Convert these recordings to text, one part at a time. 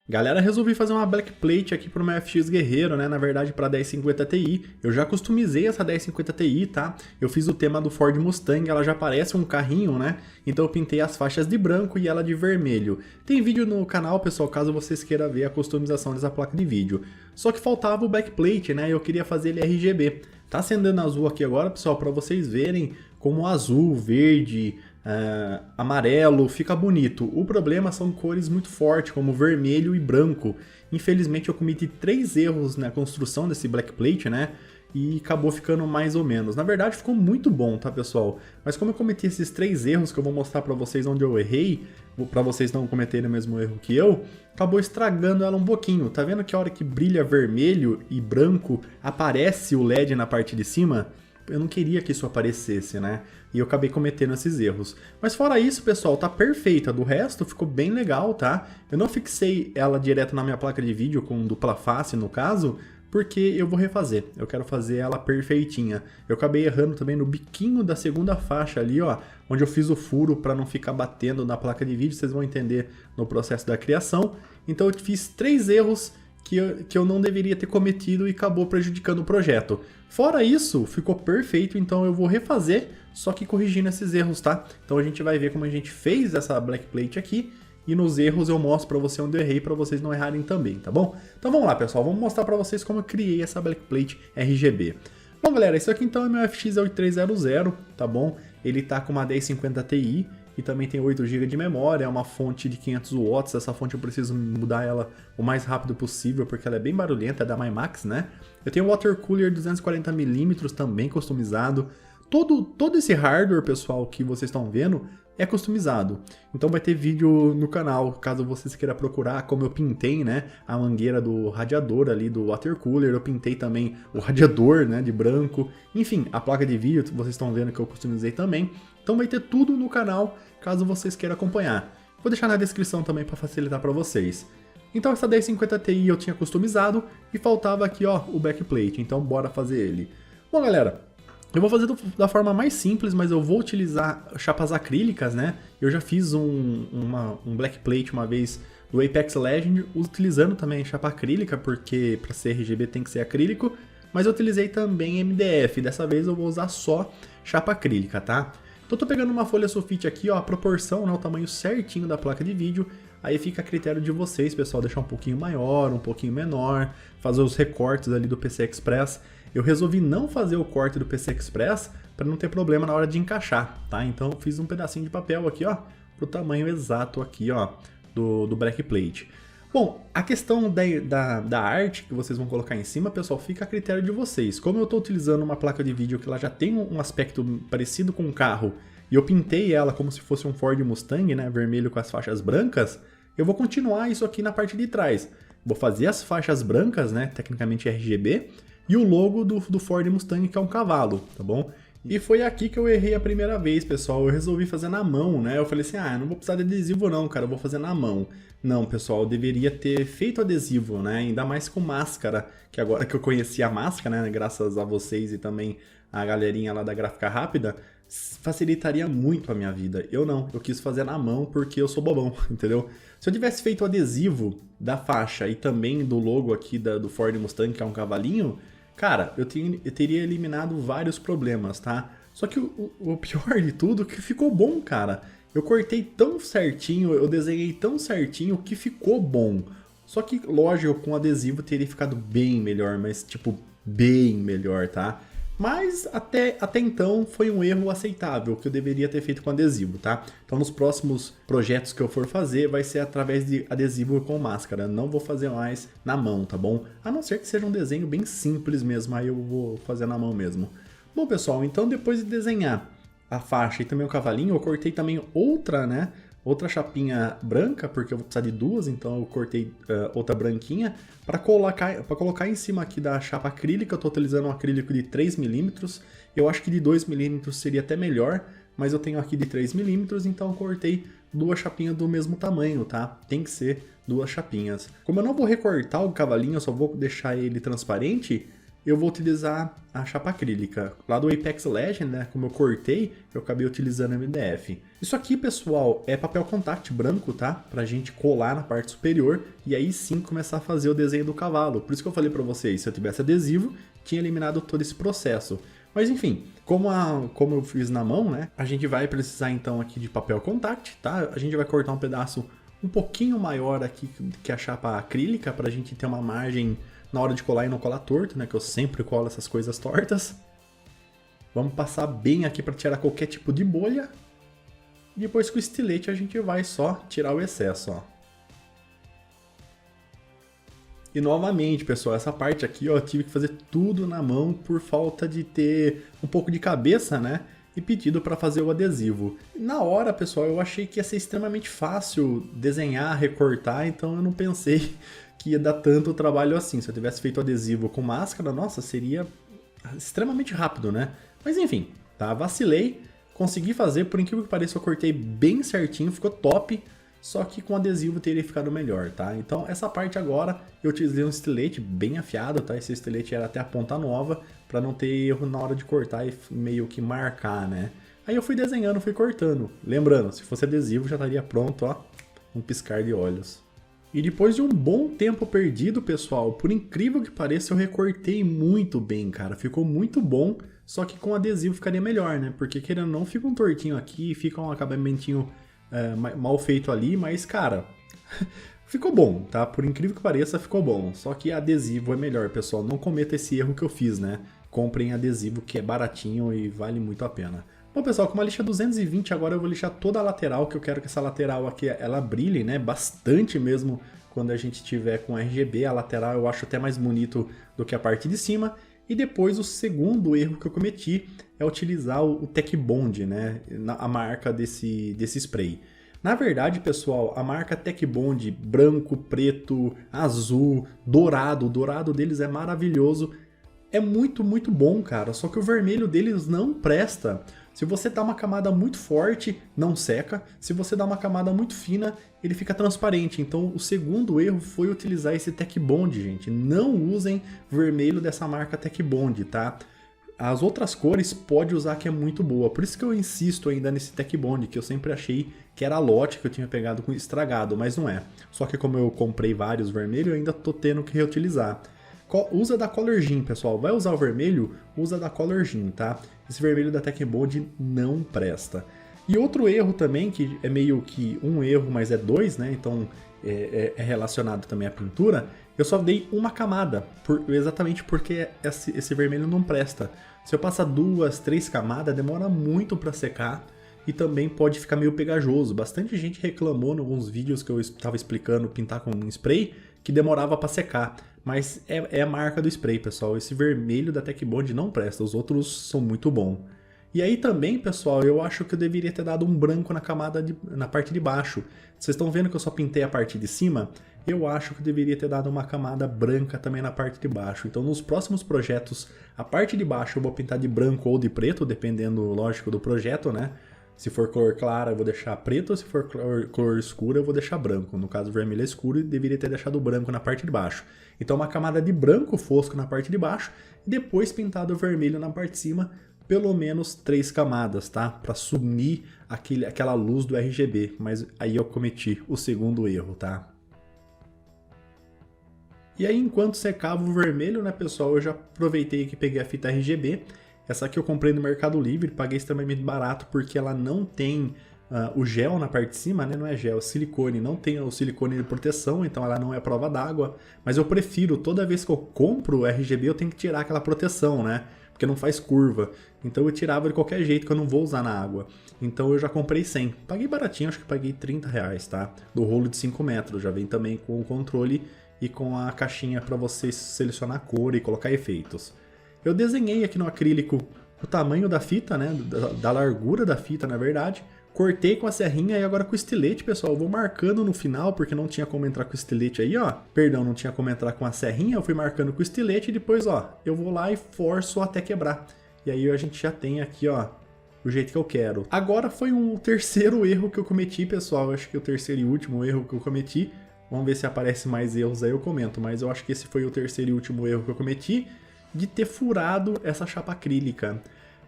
Galera, resolvi fazer uma backplate aqui pro meu FX Guerreiro, né? Na verdade, para 1050 Ti. Eu já customizei essa 1050 Ti, tá? Eu fiz o tema do Ford Mustang, ela já parece um carrinho, né? Então eu pintei as faixas de branco e ela de vermelho. Tem vídeo no canal, pessoal, caso vocês queiram ver a customização dessa placa de vídeo. Só que faltava o backplate, né? Eu queria fazer ele RGB. Tá acendendo azul aqui agora, pessoal, para vocês verem como azul, verde, amarelo, fica bonito. O problema são cores muito fortes, como vermelho e branco. Infelizmente eu cometi 3 erros na construção desse backplate, né? E acabou ficando mais ou menos. Na verdade ficou muito bom, tá, pessoal? Mas como eu cometi esses 3 erros que eu vou mostrar pra vocês onde eu errei, pra vocês não cometerem o mesmo erro que eu, acabou estragando ela um pouquinho. Tá vendo que a hora que brilha vermelho e branco, aparece o LED na parte de cima? Eu não queria que isso aparecesse, né? E eu acabei cometendo esses erros. Mas fora isso, pessoal, tá perfeita. Do resto, ficou bem legal, tá? Eu não fixei ela direto na minha placa de vídeo, com dupla face, no caso, porque eu vou refazer. Eu quero fazer ela perfeitinha. Eu acabei errando também no biquinho da segunda faixa ali, ó, onde eu fiz o furo para não ficar batendo na placa de vídeo. Vocês vão entender no processo da criação. Então eu fiz 3 erros que eu não deveria ter cometido e acabou prejudicando o projeto. Fora isso, ficou perfeito, então eu vou refazer, só que corrigindo esses erros, tá? Então a gente vai ver como a gente fez essa backplate aqui, e nos erros eu mostro pra você onde eu errei, pra vocês não errarem também, tá bom? Então vamos lá, pessoal, vamos mostrar pra vocês como eu criei essa backplate RGB. Bom, galera, isso aqui então é meu FX 8300, tá bom? Ele tá com uma 1050 Ti, e também tem 8 GB de memória, é uma fonte de 500 watts, essa fonte eu preciso mudar ela o mais rápido possível, porque ela é bem barulhenta, é da MyMax, né? Eu tenho o Water Cooler 240mm também customizado. Todo esse hardware, pessoal, que vocês estão vendo, é customizado. Então vai ter vídeo no canal, caso vocês queiram procurar como eu pintei, né, a mangueira do radiador ali do water cooler, eu pintei também o radiador, né, de branco. Enfim, a placa de vídeo, vocês estão vendo que eu customizei também. Então vai ter tudo no canal, caso vocês queiram acompanhar. Vou deixar na descrição também para facilitar para vocês. Então essa 1050 Ti eu tinha customizado e faltava aqui, ó, o backplate, então bora fazer ele. Bom, galera, eu vou fazer da forma mais simples, mas eu vou utilizar chapas acrílicas, né? Eu já fiz um backplate uma vez do Apex Legends, utilizando também chapa acrílica, porque para ser RGB tem que ser acrílico, mas eu utilizei também MDF, dessa vez eu vou usar só chapa acrílica, tá? Então eu tô pegando uma folha sulfite aqui, ó, a proporção, né, o tamanho certinho da placa de vídeo, aí fica a critério de vocês, pessoal, deixar um pouquinho maior, um pouquinho menor, fazer os recortes ali do PC Express. Eu resolvi não fazer o corte do PC Express para não ter problema na hora de encaixar, tá? Então eu fiz um pedacinho de papel aqui, ó, pro tamanho exato aqui, ó, do backplate. Bom, a questão da arte que vocês vão colocar em cima, pessoal, fica a critério de vocês. Como eu estou utilizando uma placa de vídeo que ela já tem um aspecto parecido com um carro, e eu pintei ela como se fosse um Ford Mustang, né, vermelho com as faixas brancas, eu vou continuar isso aqui na parte de trás. Vou fazer as faixas brancas, né, tecnicamente RGB, e o logo do Ford Mustang, que é um cavalo, tá bom? E foi aqui que eu errei a primeira vez, pessoal. Eu resolvi fazer na mão, né? Eu falei assim, não vou precisar de adesivo não, cara, eu vou fazer na mão. Não, pessoal, eu deveria ter feito adesivo, né? Ainda mais com máscara, que agora que eu conheci a máscara, né? Graças a vocês e também a galerinha lá da Gráfica Rápida, facilitaria muito a minha vida. Eu não, eu quis fazer na mão porque eu sou bobão, entendeu? Se eu tivesse feito o adesivo da faixa e também do logo aqui do Ford Mustang, que é um cavalinho, cara, eu teria eliminado vários problemas, tá? Só que o pior de tudo é que ficou bom, cara. Eu cortei tão certinho, eu desenhei tão certinho que ficou bom. Só que, lógico, com adesivo teria ficado bem melhor, mas tipo, bem melhor, tá? Mas até então foi um erro aceitável, que eu deveria ter feito com adesivo, tá? Então nos próximos projetos que eu for fazer, vai ser através de adesivo com máscara. Não vou fazer mais na mão, tá bom? A não ser que seja um desenho bem simples mesmo, aí eu vou fazer na mão mesmo. Bom, pessoal, então depois de desenhar a faixa e também o cavalinho, eu cortei também outra, né? Outra chapinha branca, porque eu vou precisar de duas, então eu cortei outra branquinha para colocar em cima aqui da chapa acrílica. Eu estou utilizando um acrílico de 3mm, eu acho que de 2mm seria até melhor, mas eu tenho aqui de 3mm, então eu cortei duas chapinhas do mesmo tamanho, tá? Tem que ser duas chapinhas. Como eu não vou recortar o cavalinho, eu só vou deixar ele transparente, eu vou utilizar a chapa acrílica. Lá do Apex Legends, né, como eu cortei, eu acabei utilizando MDF. Isso aqui, pessoal, é papel contact branco, tá? Pra gente colar na parte superior e aí sim começar a fazer o desenho do cavalo. Por isso que eu falei pra vocês, se eu tivesse adesivo, tinha eliminado todo esse processo. Mas enfim, como eu fiz na mão, né, a gente vai precisar então aqui de papel contact, tá? A gente vai cortar um pedaço um pouquinho maior aqui que a chapa acrílica pra gente ter uma margem na hora de colar e não colar torto, né? Que eu sempre colo essas coisas tortas. Vamos passar bem aqui para tirar qualquer tipo de bolha. E depois com o estilete a gente vai só tirar o excesso, ó. E novamente, pessoal, essa parte aqui, ó, eu tive que fazer tudo na mão por falta de ter um pouco de cabeça, né? E pedido para fazer o adesivo. Na hora, pessoal, eu achei que ia ser extremamente fácil desenhar, recortar, então eu não pensei que ia dar tanto trabalho assim. Se eu tivesse feito adesivo com máscara, nossa, seria extremamente rápido, né? Mas enfim, tá? Vacilei, consegui fazer, por incrível que pareça, eu cortei bem certinho, ficou top, só que com adesivo teria ficado melhor, tá? Então essa parte agora eu utilizei um estilete bem afiado, tá? Esse estilete era até a ponta nova, para não ter erro na hora de cortar e meio que marcar, né? Aí eu fui desenhando, fui cortando. Lembrando, se fosse adesivo já estaria pronto, ó, um piscar de olhos. E depois de um bom tempo perdido, pessoal, por incrível que pareça, eu recortei muito bem, cara. Ficou muito bom, só que com adesivo ficaria melhor, né? Porque querendo ou não, fica um tortinho aqui, fica um acabamentinho mal feito ali, mas, cara, ficou bom, tá? Por incrível que pareça, ficou bom. Só que adesivo é melhor, pessoal. Não cometa esse erro que eu fiz, né? Comprem adesivo que é baratinho e vale muito a pena. Bom, pessoal, com uma lixa 220, agora eu vou lixar toda a lateral, que eu quero que essa lateral aqui, ela brilhe, né? Bastante mesmo quando a gente tiver com RGB. A lateral eu acho até mais bonito do que a parte de cima. E depois o segundo erro que eu cometi é utilizar o Tech Bond, né? A marca desse spray. Na verdade, pessoal, a marca Tech Bond branco, preto, azul, dourado, o dourado deles é maravilhoso. É muito, muito bom, cara. Só que o vermelho deles não presta. Se você dá uma camada muito forte, não seca. Se você dá uma camada muito fina, ele fica transparente. Então o segundo erro foi utilizar esse Tech Bond, gente. Não usem vermelho dessa marca Tech Bond, tá? As outras cores pode usar que é muito boa. Por isso que eu insisto ainda nesse Tech Bond, que eu sempre achei que era lote que eu tinha pegado com estragado, mas não é. Só que como eu comprei vários vermelhos, eu ainda tô tendo que reutilizar. Usa da Color Gin, pessoal. Vai usar o vermelho? Usa da Color Gin, tá? Esse vermelho da Tech Bond não presta. E outro erro também, que é meio que um erro, mas é dois, né? Então é relacionado também à pintura. Eu só dei uma camada, exatamente porque esse vermelho não presta. Se eu passar 2, 3 camadas, demora muito para secar. E também pode ficar meio pegajoso. Bastante gente reclamou em alguns vídeos que eu estava explicando pintar com um spray, que demorava para secar. Mas é a marca do spray, pessoal. Esse vermelho da Tech Bond não presta, os outros são muito bons. E aí também, pessoal, eu acho que eu deveria ter dado um branco na parte de baixo. Vocês estão vendo que eu só pintei a parte de cima? Eu acho que eu deveria ter dado uma camada branca também na parte de baixo. Então nos próximos projetos, a parte de baixo eu vou pintar de branco ou de preto, dependendo, lógico, do projeto, né? Se for cor clara, eu vou deixar preto, se for cor escura, eu vou deixar branco. No caso, vermelho é escuro e deveria ter deixado branco na parte de baixo. Então, uma camada de branco fosco na parte de baixo e depois pintado vermelho na parte de cima, pelo menos 3 camadas, tá? Para sumir aquela luz do RGB. Mas aí eu cometi o segundo erro, tá? E aí, enquanto secava o vermelho, né, pessoal, eu já aproveitei que peguei a fita RGB. Essa aqui eu comprei no Mercado Livre, paguei extremamente barato porque ela não tem o gel na parte de cima, né? Não é gel, é silicone. Não tem o silicone de proteção, então ela não é prova d'água. Mas eu prefiro, toda vez que eu compro o RGB, eu tenho que tirar aquela proteção, né? Porque não faz curva. Então eu tirava de qualquer jeito que eu não vou usar na água. Então eu já comprei 100. Paguei baratinho, acho que paguei R$30, tá? Do rolo de 5 metros. Já vem também com o controle e com a caixinha para você selecionar a cor e colocar efeitos. Eu desenhei aqui no acrílico o tamanho da fita, né? Da largura da fita, na verdade. Cortei com a serrinha e agora com o estilete, pessoal. Eu vou marcando no final, porque não tinha como entrar com o estilete aí, ó. Perdão, não tinha como entrar com a serrinha. Eu fui marcando com o estilete e depois, ó, eu vou lá e forço até quebrar. E aí a gente já tem aqui, ó, o jeito que eu quero. Agora foi um terceiro erro que eu cometi, pessoal. Eu acho que é o terceiro e último erro que eu cometi. Vamos ver se aparece mais erros aí, eu comento. Mas eu acho que esse foi o terceiro e último erro que eu cometi. de ter furado essa chapa acrílica.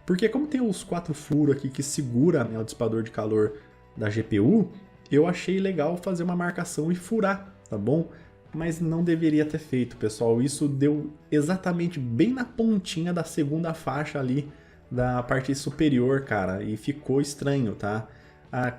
Porque como tem os 4 furos aqui que segura, né, o dissipador de calor da GPU, eu achei legal fazer uma marcação e furar, tá bom? Mas não deveria ter feito, pessoal. Isso deu exatamente bem na pontinha da segunda faixa ali da parte superior, cara, e ficou estranho, tá?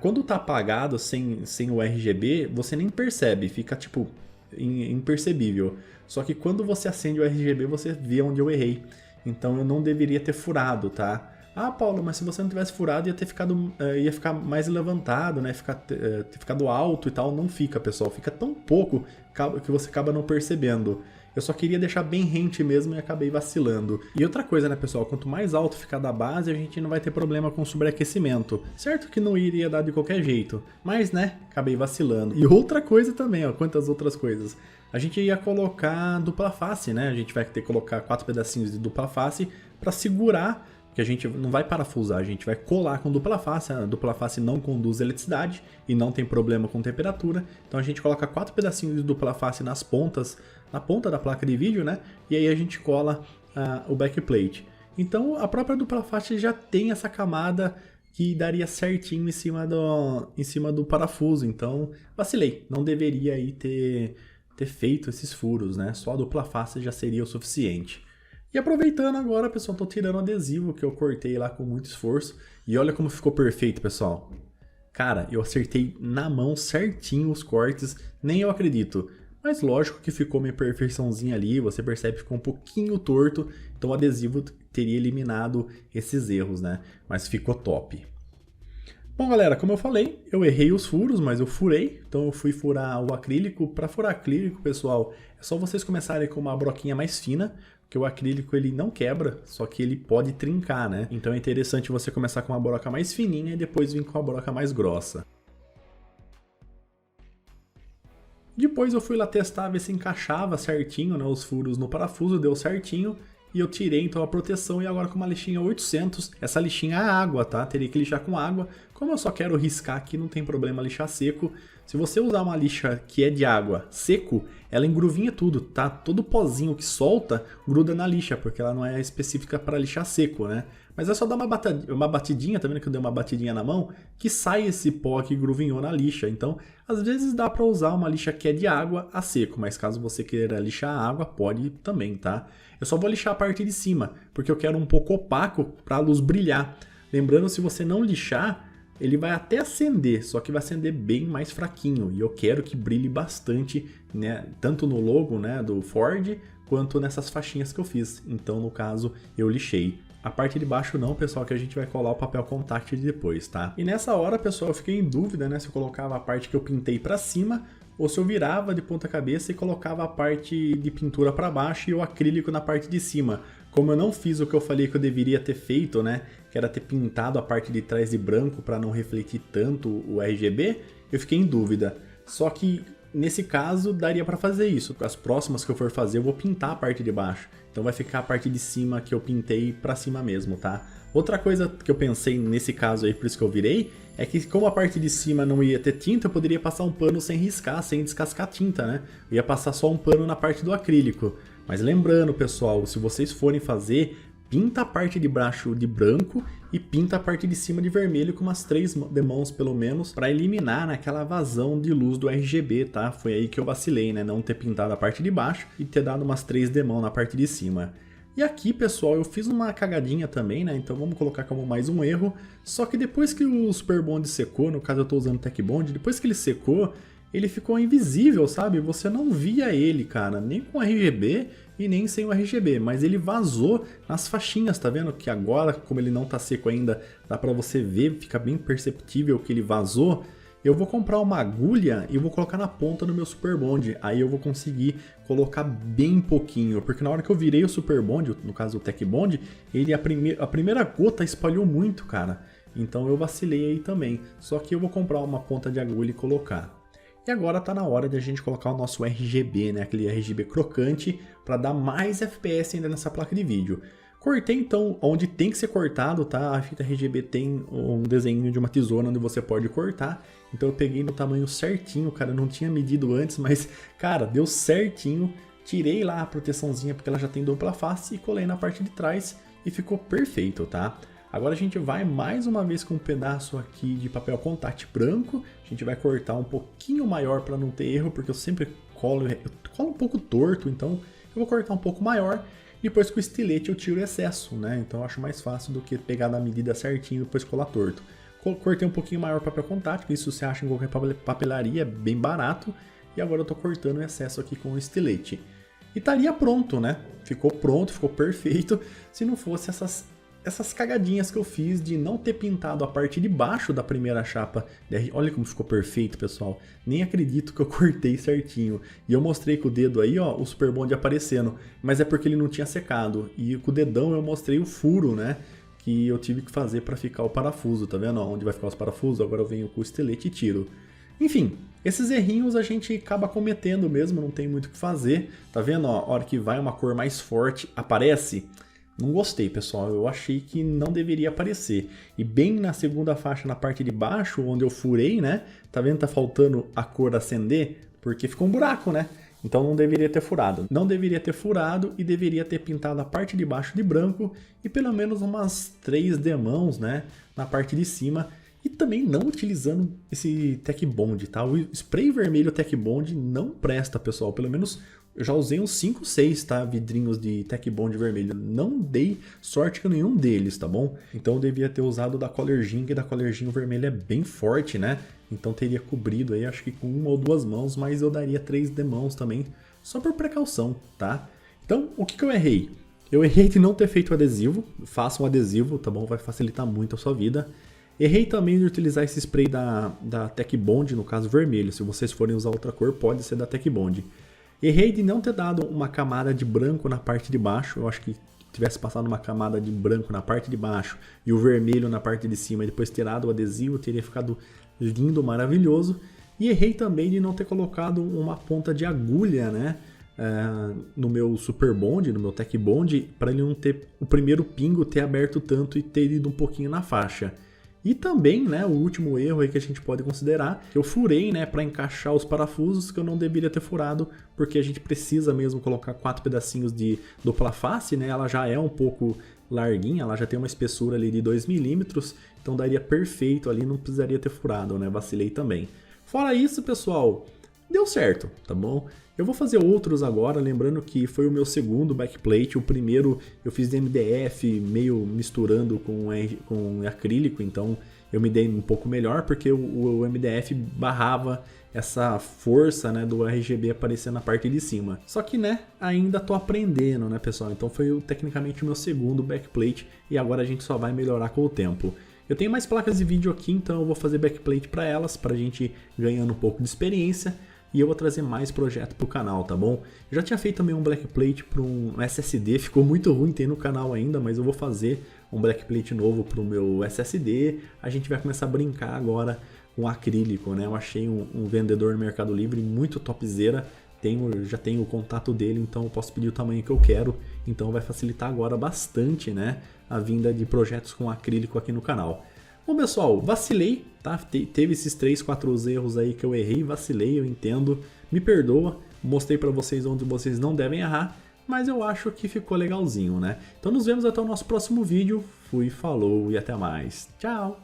Quando tá apagado, sem o RGB, você nem percebe, fica tipo impercebível. Só que quando você acende o RGB, você vê onde eu errei. Então eu não deveria ter furado, tá? Ah, Paulo, mas se você não tivesse furado, ia ficar mais levantado, né? Ter ficado alto e tal. Não fica, pessoal. Fica tão pouco que você acaba não percebendo. Eu só queria deixar bem rente mesmo e acabei vacilando. E outra coisa, né, pessoal? Quanto mais alto ficar da base, a gente não vai ter problema com sobreaquecimento. Certo que não iria dar de qualquer jeito, mas, né, acabei vacilando. E outra coisa também, ó, quantas outras coisas. A gente ia colocar dupla face, né? A gente vai ter que colocar 4 pedacinhos de dupla face para segurar, que a gente não vai parafusar, a gente vai colar com dupla face. A dupla face não conduz eletricidade e não tem problema com temperatura. Então a gente coloca 4 pedacinhos de dupla face nas pontas, na ponta da placa de vídeo, né? E aí a gente cola o backplate. Então a própria dupla face já tem essa camada que daria certinho em cima do parafuso. Então vacilei, não deveria aí ter feito esses furos, né? Só a dupla face já seria o suficiente. E aproveitando agora, pessoal, tô tirando o adesivo que eu cortei lá com muito esforço. E olha como ficou perfeito, pessoal. Cara, eu acertei na mão certinho os cortes, nem eu acredito. Mas lógico que ficou minha perfeiçãozinha ali, você percebe que ficou um pouquinho torto. Então o adesivo teria eliminado esses erros, né? Mas ficou top. Bom, galera, como eu falei, eu errei os furos, mas eu furei. Então eu fui furar o acrílico. Para furar acrílico, pessoal, é só vocês começarem com uma broquinha mais fina, porque o acrílico ele não quebra, só que ele pode trincar, né? Então é interessante você começar com uma broca mais fininha e depois vir com a broca mais grossa. Depois eu fui lá testar, ver se encaixava certinho, né, os furos no parafuso, deu certinho. E eu tirei então a proteção e agora com uma lixinha 800, essa lixinha é água, tá? Teria que lixar com água. Como eu só quero riscar aqui, não tem problema lixar seco. Se você usar uma lixa que é de água seco, ela engruvinha tudo, tá? Todo pozinho que solta gruda na lixa, porque ela não é específica para lixar seco, né? Mas é só dar uma batidinha, tá vendo que eu dei uma batidinha na mão? Que sai esse pó que gruvinhou na lixa. Então, às vezes dá para usar uma lixa que é de água a seco, mas caso você queira lixar a água, pode também, tá? Eu só vou lixar a parte de cima, porque eu quero um pouco opaco para a luz brilhar. Lembrando, se você não lixar, ele vai até acender, só que vai acender bem mais fraquinho. E eu quero que brilhe bastante, né? Tanto no logo, né, do Ford, quanto nessas faixinhas que eu fiz. Então, no caso, eu lixei. A parte de baixo não, pessoal, que a gente vai colar o papel contact depois, tá? E nessa hora, pessoal, eu fiquei em dúvida, né, se eu colocava a parte que eu pintei para cima ou se eu virava de ponta cabeça e colocava a parte de pintura para baixo e o acrílico na parte de cima. Como eu não fiz o que eu falei que eu deveria ter feito, né, que era ter pintado a parte de trás de branco para não refletir tanto o RGB, eu fiquei em dúvida. Só que nesse caso daria para fazer isso. As próximas que eu for fazer eu vou pintar a parte de baixo. Então vai ficar a parte de cima que eu pintei para cima mesmo, tá? Outra coisa que eu pensei nesse caso aí, por isso que eu virei, é que como a parte de cima não ia ter tinta, eu poderia passar um pano sem riscar, sem descascar tinta, né? Eu ia passar só um pano na parte do acrílico. Mas lembrando, pessoal, se vocês forem fazer, pinta a parte de baixo de branco e pinta a parte de cima de vermelho com umas 3 demãos pelo menos, para eliminar aquela vazão de luz do RGB, tá? Foi aí que eu vacilei, né? Não ter pintado a parte de baixo e ter dado umas 3 demãos na parte de cima. E aqui, pessoal, eu fiz uma cagadinha também, né? Então vamos colocar como mais um erro. Só que depois que o Super Bond secou, no caso eu estou usando o Tech Bond, depois que ele secou, ele ficou invisível, sabe? Você não via ele, cara, nem com RGB e nem sem o RGB, mas ele vazou nas faixinhas, tá vendo? Que agora, como ele não tá seco ainda, dá pra você ver, fica bem perceptível que ele vazou. Eu vou comprar uma agulha e vou colocar na ponta do meu Super Bond, aí eu vou conseguir colocar bem pouquinho, porque na hora que eu virei o Super Bond, no caso o Tech Bond, ele a primeira gota espalhou muito, cara. Então eu vacilei aí também, só que eu vou comprar uma ponta de agulha e colocar. E agora tá na hora de a gente colocar o nosso RGB, né? Aquele RGB crocante para dar mais FPS ainda nessa placa de vídeo. Cortei então onde tem que ser cortado, tá? A fita RGB tem um desenho de uma tesoura onde você pode cortar. Então eu peguei no tamanho certinho, cara, eu não tinha medido antes, mas, cara, deu certinho. tirei lá a proteçãozinha porque ela já tem dupla face e colei na parte de trás e ficou perfeito, tá? Agora a gente vai mais uma vez com um pedaço aqui de papel contact branco, a gente vai cortar um pouquinho maior para não ter erro, porque eu sempre colo um pouco torto, então eu vou cortar um pouco maior. Depois com o estilete eu tiro o excesso, né? Então eu acho mais fácil do que pegar na medida certinho e depois colar torto. Cortei um pouquinho maior o papel contact, isso você acha em qualquer papelaria, é bem barato. E agora eu tô cortando o excesso aqui com o estilete. E estaria pronto, né? Ficou pronto, ficou perfeito, se não fosse essas cagadinhas que eu fiz de não ter pintado a parte de baixo da primeira chapa. Olha como ficou perfeito, pessoal. Nem acredito que eu cortei certinho. E eu mostrei com o dedo aí, ó, o Super Bond aparecendo. Mas é porque ele não tinha secado. E com o dedão eu mostrei o furo, né? Que eu tive que fazer para ficar o parafuso, tá vendo? Onde vai ficar os parafusos, agora eu venho com o estilete e tiro. Enfim, esses errinhos a gente acaba cometendo mesmo, não tem muito o que fazer. Tá vendo? Ó, a hora que vai uma cor mais forte, aparece. Não gostei, pessoal, eu achei que não deveria aparecer. E bem na segunda faixa, na parte de baixo, onde eu furei, né? Tá vendo? Tá faltando a cor acender, porque ficou um buraco, né? Então não deveria ter furado. Não deveria ter furado e deveria ter pintado a parte de baixo de branco e pelo menos umas 3 demãos, né? Na parte de cima. E também não utilizando esse Tech Bond, tá? O spray vermelho Tech Bond não presta, pessoal. Pelo menos eu já usei uns 5, 6, tá? Vidrinhos de Tech Bond vermelho. Não dei sorte com nenhum deles, tá bom? Então eu devia ter usado da Colerginho, que da Colerginho vermelho é bem forte, né? Então teria cobrido aí, acho que com 1 ou 2 mãos, mas eu daria 3 demãos também, só por precaução, tá? Então, o que eu errei? Eu errei de não ter feito o adesivo. Faça um adesivo, tá bom? Vai facilitar muito a sua vida. Errei também de utilizar esse spray da Tech Bond, no caso vermelho. Se vocês forem usar outra cor, pode ser da Tech Bond. Errei de não ter dado uma camada de branco na parte de baixo. Eu acho que tivesse passado uma camada de branco na parte de baixo e o vermelho na parte de cima e depois ter dado o adesivo, teria ficado lindo, maravilhoso. E errei também de não ter colocado uma ponta de agulha, né? No meu Super Bond, no meu Tech Bond, para ele não ter o primeiro pingo ter aberto tanto e ter ido um pouquinho na faixa. E também, né, o último erro aí que a gente pode considerar, eu furei, né, para encaixar os parafusos que eu não deveria ter furado, porque a gente precisa mesmo colocar 4 pedacinhos de dupla face, né, ela já é um pouco larguinha, ela já tem uma espessura ali de 2 milímetros, então daria perfeito ali, não precisaria ter furado, né, vacilei também. Fora isso, pessoal, deu certo, tá bom? Eu vou fazer outros agora, lembrando que foi o meu segundo backplate, o primeiro eu fiz de MDF meio misturando com acrílico, então eu me dei um pouco melhor porque o MDF barrava essa força, né, do RGB aparecer na parte de cima. Só que, né, ainda tô aprendendo, né, pessoal? Então foi tecnicamente o meu segundo backplate e agora a gente só vai melhorar com o tempo. Eu tenho mais placas de vídeo aqui, então eu vou fazer backplate para elas, pra gente ganhando um pouco de experiência. E eu vou trazer mais projeto pro canal, tá bom? Eu já tinha feito também um backplate para um SSD, ficou muito ruim, tem no canal ainda, mas eu vou fazer um backplate novo pro meu SSD. A gente vai começar a brincar agora com acrílico, né? Eu achei um vendedor no Mercado Livre muito topzera, já tenho o contato dele, então eu posso pedir o tamanho que eu quero, então vai facilitar agora bastante, né, a vinda de projetos com acrílico aqui no canal. Bom, pessoal, vacilei, tá? Teve esses 3, 4 erros aí que eu errei, vacilei, eu entendo, me perdoa, mostrei pra vocês onde vocês não devem errar, mas eu acho que ficou legalzinho, né? Então nos vemos até o nosso próximo vídeo, fui, falou e até mais, tchau!